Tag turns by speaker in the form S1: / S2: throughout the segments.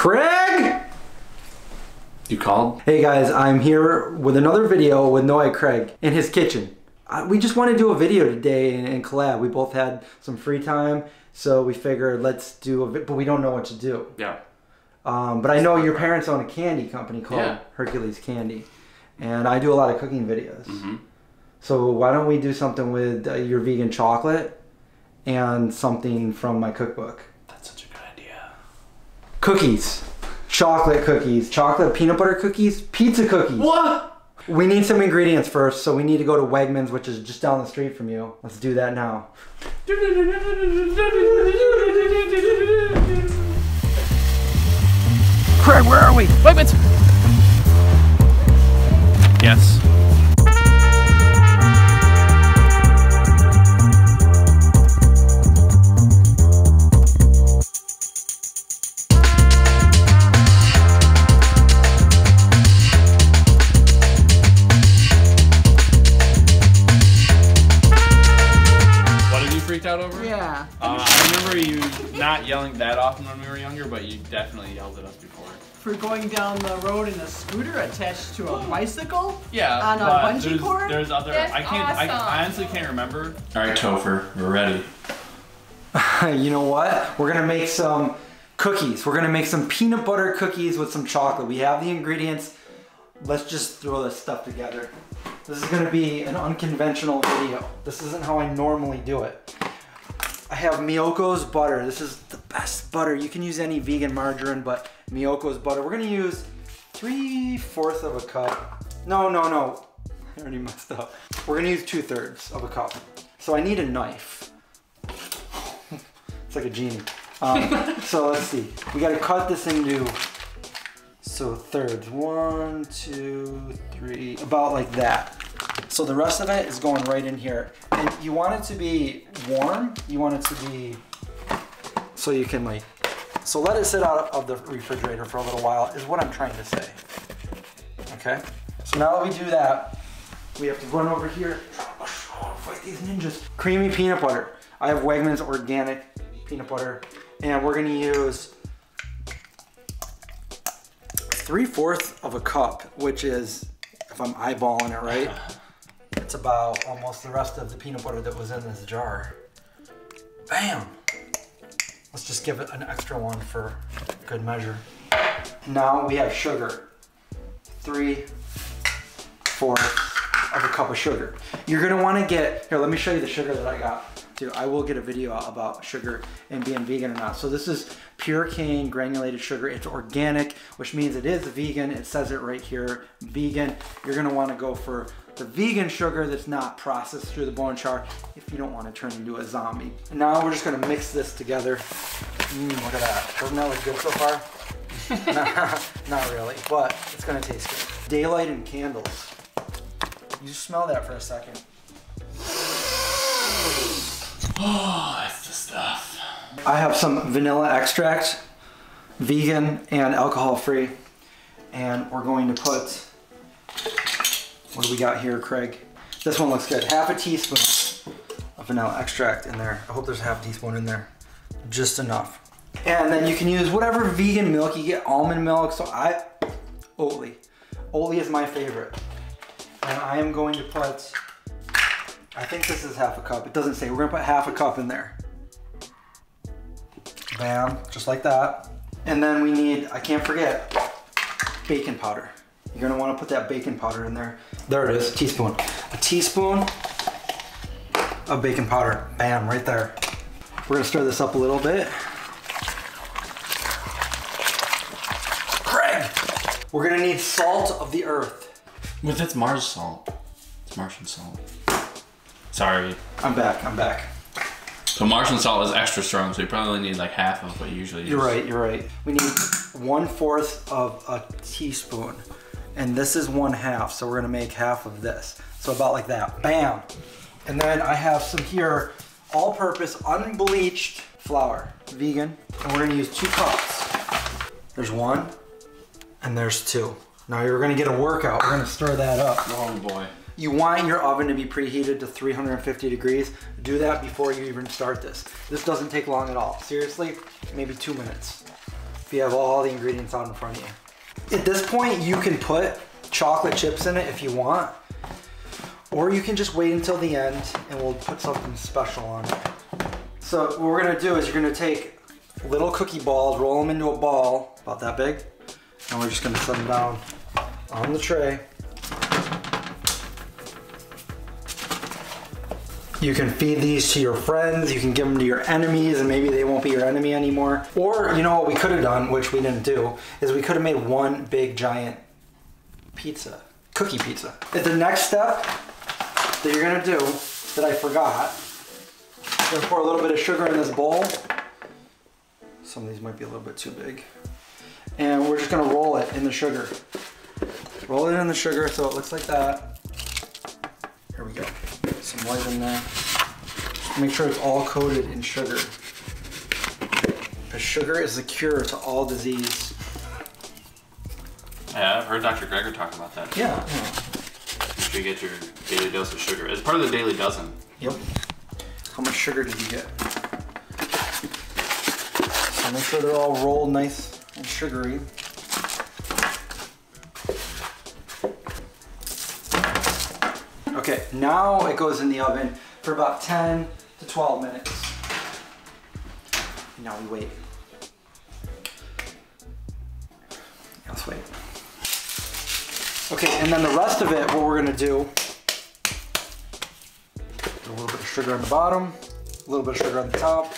S1: Craig!
S2: You called?
S1: Hey guys, I'm here with another video with Noah Craig in his kitchen. We just want to do a video today and collab. We both had some free time, so we figured let's do a video, but we don't know what to do.
S2: Yeah.
S1: But I know your parents own a candy company called Hercules Candy, and I do a lot of cooking videos. Mm-hmm. So why don't we do something with your vegan chocolate and something from my cookbook?
S2: That's such a good idea.
S1: Cookies. Chocolate cookies. Chocolate peanut butter cookies. Pizza cookies.
S2: What?
S1: We need some ingredients first, so we need to go to Wegmans, which is just down the street from you. Let's do that now.
S2: Craig, where are we? Wegmans! Yes. Freaked out over?
S3: Yeah.
S2: I remember you not yelling that often when we were younger, but you definitely yelled at us before.
S3: For going down the road in a scooter attached to a bicycle?
S2: Yeah.
S3: On a bungee cord?
S2: There's other.
S4: That's
S2: I honestly can't remember. All right, Topher, we're ready.
S1: You know what? We're gonna make some cookies. We're gonna make some peanut butter cookies with some chocolate. We have the ingredients. Let's just throw this stuff together. This is gonna be an unconventional video. This isn't how I normally do it. I have Miyoko's butter. This is the best butter. You can use any vegan margarine, but Miyoko's butter. We're gonna use 3/4 of a cup. No. I already messed up. We're gonna use 2/3 of a cup. So I need a knife. It's like a genie. So let's see. We gotta cut this into, so thirds. 1, 2, 3, about like that. So the rest of it is going right in here. And you want it to be warm. You want it to be, so you can like, so let it sit out of the refrigerator for a little while is what I'm trying to say. Okay? So now that we do that, we have to run over here. Fight these ninjas. Creamy peanut butter. I have Wegmans organic peanut butter. And we're gonna use 3/4 of a cup, which is, if I'm eyeballing it right, it's about almost the rest of the peanut butter that was in this jar. Bam! Let's just give it an extra one for good measure. Now we have sugar. 3/4 of a cup of sugar. You're gonna wanna get, here, let me show you the sugar that I got. Dude, I will get a video out about sugar and being vegan or not. So this is pure cane granulated sugar. It's organic, which means it is vegan. It says it right here, vegan. You're gonna wanna go for the vegan sugar that's not processed through the bone char if you don't wanna turn into a zombie. And now we're just gonna mix this together. Look at that. Doesn't that look good so far? Not really, but it's gonna taste good. Daylight and candles. You smell that for a second.
S2: Oh, that's the stuff.
S1: I have some vanilla extract, vegan and alcohol free. And we're going to put, what do we got here, Craig? This one looks good. 1/2 teaspoon of vanilla extract in there. I hope there's 1/2 teaspoon in there. Just enough. And then you can use whatever vegan milk you get, almond milk. So Oatly. Oatly is my favorite. And I am going to put, I think this is 1/2 cup. It doesn't say. We're gonna put 1/2 cup in there. Bam, just like that. And then we need, I can't forget, baking powder. You're gonna wanna put that baking powder in there. There it is, teaspoon. A teaspoon of baking powder. Bam, right there. We're gonna stir this up a little bit. Craig! We're gonna need salt of the earth.
S2: But that's Mars salt. It's Martian salt. Sorry.
S1: I'm back.
S2: So Martian salt is extra strong, so you probably only need like 1/2 of what you usually use.
S1: You're right. We need 1/4 of a teaspoon. And this is 1/2, so we're gonna make 1/2 of this. So about like that, bam. And then I have some here, all-purpose, unbleached flour, vegan. And we're gonna use 2 cups. There's 1, and there's 2. Now you're gonna get a workout. We're gonna stir that up.
S2: Oh boy.
S1: You want your oven to be preheated to 350 degrees. Do that before you even start this. This doesn't take long at all. Seriously, maybe 2 minutes. if you have all the ingredients out in front of you. At this point, you can put chocolate chips in it if you want, or you can just wait until the end and we'll put something special on it. So what we're gonna do is you're gonna take little cookie balls, roll them into a ball about that big, and we're just gonna set them down on the tray. You can feed these to your friends, you can give them to your enemies, and maybe they won't be your enemy anymore. Or, you know what we could have done, which we didn't do, is we could have made one big giant pizza, cookie pizza. The next step that you're gonna do, that I forgot, you're gonna pour a little bit of sugar in this bowl. Some of these might be a little bit too big. And we're just gonna roll it in the sugar. Roll it in the sugar so it looks like that. Here we go. Some light in there. Make sure it's all coated in sugar. Because sugar is the cure to all disease.
S2: Yeah, I've heard Dr. Greger talk about that.
S1: Yeah.
S2: Make sure you get your daily dose of sugar. It's part of the daily dozen.
S1: Yep. How much sugar did you get? So make sure they're all rolled nice and sugary. Okay, now it goes in the oven for about 10 to 12 minutes. Now we wait. Let's wait. Okay, and then the rest of it, what we're gonna do, a little bit of sugar on the bottom, a little bit of sugar on the top.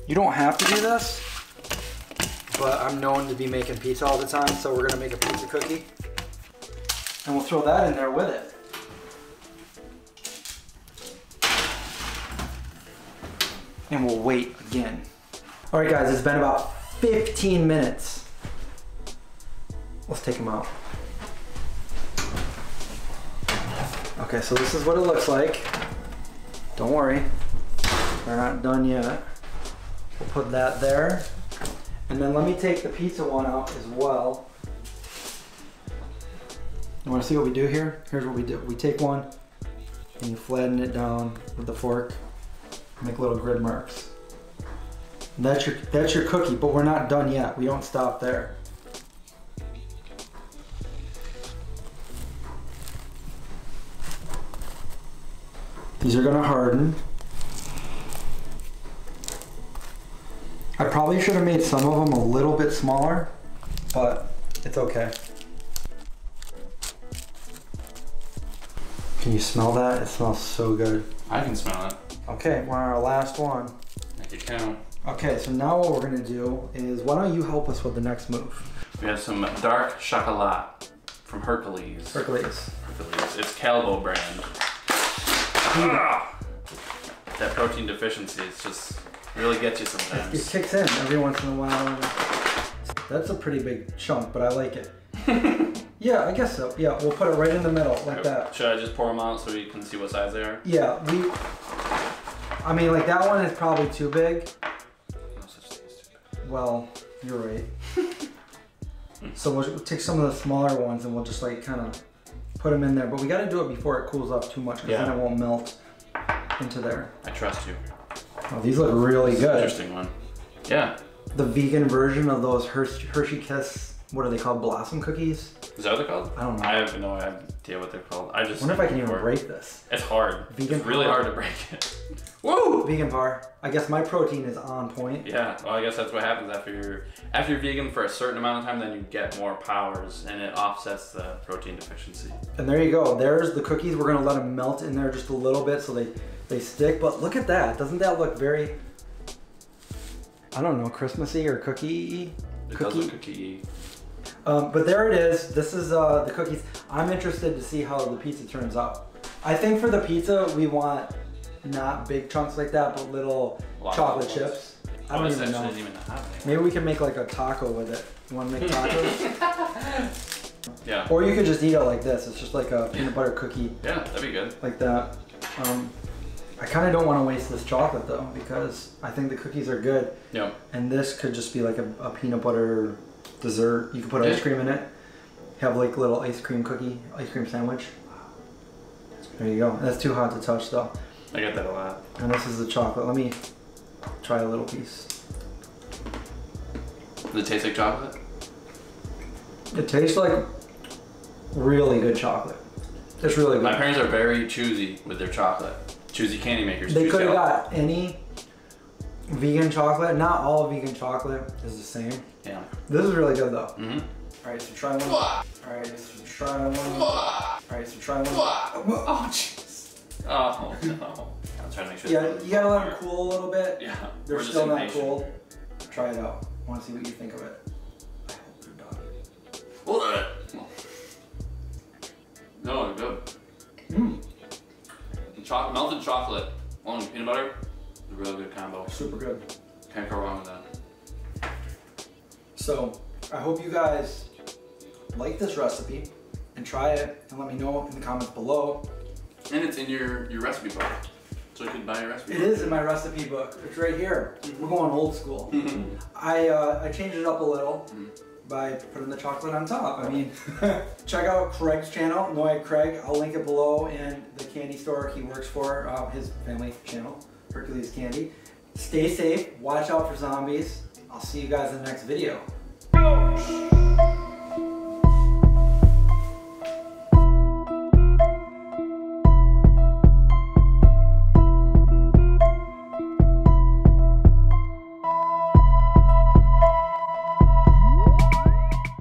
S1: You don't have to do this, but I'm known to be making pizza all the time, so we're gonna make a pizza cookie. And we'll throw that in there with it. And we'll wait again. All right guys, it's been about 15 minutes. Let's take them out. Okay, so this is what it looks like. Don't worry, they're not done yet. We'll put that there. And then let me take the pizza one out as well. You wanna see what we do here? Here's what we do. We take one and you flatten it down with the fork, make little grid marks. And that's your cookie, but we're not done yet. We don't stop there. These are gonna harden. I probably should have made some of them a little bit smaller, but it's okay. Can you smell that? It smells so good.
S2: I can smell it.
S1: Okay, we're on our last one.
S2: Make it count.
S1: Okay, so now what we're gonna do is, why don't you help us with the next move?
S2: We have some dark chocolat from Hercules.
S1: Hercules.
S2: It's Calvo brand. That protein deficiency, it's just really gets you sometimes.
S1: It kicks in every once in a while. That's a pretty big chunk, but I like it. Yeah, I guess so. Yeah, we'll put it right in the middle, like that.
S2: Should I just pour them out so we can see what size they are?
S1: Yeah, I mean, like that one is probably too big.
S2: No such thing as too big.
S1: Well, you're right. So we'll take some of the smaller ones and we'll just like kind of put them in there. But we got to do it before it cools off too much, because then it won't melt into there.
S2: I trust you.
S1: Oh, these look really good.
S2: Interesting one. Yeah.
S1: The vegan version of those Hershey Kiss, what are they called? Blossom cookies?
S2: Is that what they're called?
S1: I don't know.
S2: I have no idea what they're called. I
S1: wonder if I can even break this.
S2: It's hard.
S1: Vegan
S2: it's really
S1: power.
S2: hard to break it. Woo!
S1: Vegan bar. I guess my protein is on point.
S2: Yeah, well I guess that's what happens after you're vegan for a certain amount of time, then you get more powers and it offsets the protein deficiency.
S1: And there you go. There's the cookies. We're gonna let them melt in there just a little bit so they stick. But look at that. Doesn't that look very, I don't know, Christmassy or cookie-y?
S2: It does look cookie-y.
S1: But there it is. This is the cookies. I'm interested to see how the pizza turns out. I think for the pizza, we want not big chunks like that, but little chocolate chips. I don't even know. Maybe we can make like a taco with it. You want to make tacos?
S2: Yeah.
S1: Or you could just eat it like this. It's just like a peanut butter cookie.
S2: Yeah, that'd be good.
S1: Like that. I kind of don't want to waste this chocolate though, because I think the cookies are good.
S2: Yeah.
S1: And this could just be like a peanut butter dessert. You can put ice cream in it. Have like little ice cream sandwich. There you go. That's too hot to touch though.
S2: I get that a lot.
S1: And this is the chocolate. Let me try a little piece.
S2: Does it taste like chocolate?
S1: It tastes like really good chocolate. It's really good.
S2: My parents are very choosy with their chocolate. Choosy candy makers.
S1: They
S2: choose
S1: could have
S2: chocolate.
S1: got any vegan chocolate. Not all vegan chocolate is the same.
S2: Yeah.
S1: This is really good though.
S2: Mm-hmm.
S1: Alright, so try one. Alright, so try one. Alright, so try one.
S2: Oh, jeez. Oh, no. I'm trying to make sure.
S1: Yeah, you gotta let them cool a little bit.
S2: Yeah.
S1: They're
S2: we're just
S1: still not
S2: impatient.
S1: cold. Try it out. I want to see what you think of it. I hope you're done.
S2: No, good.
S1: Mmm,
S2: Melted chocolate along with peanut butter is a really good combo.
S1: super good.
S2: Can't go wrong with that.
S1: So, I hope you guys like this recipe and try it and let me know in the comments below.
S2: And it's in your recipe book. So you can buy your recipe
S1: It
S2: book.
S1: is in my recipe book. It's right here. We're going old school. I changed it up a little by putting the chocolate on top. I mean, check out Craig's channel, Noy Craig. I'll link it below, and the candy store he works for, his family channel, Hercules Candy. Stay safe, watch out for zombies. I'll see you guys in the next video.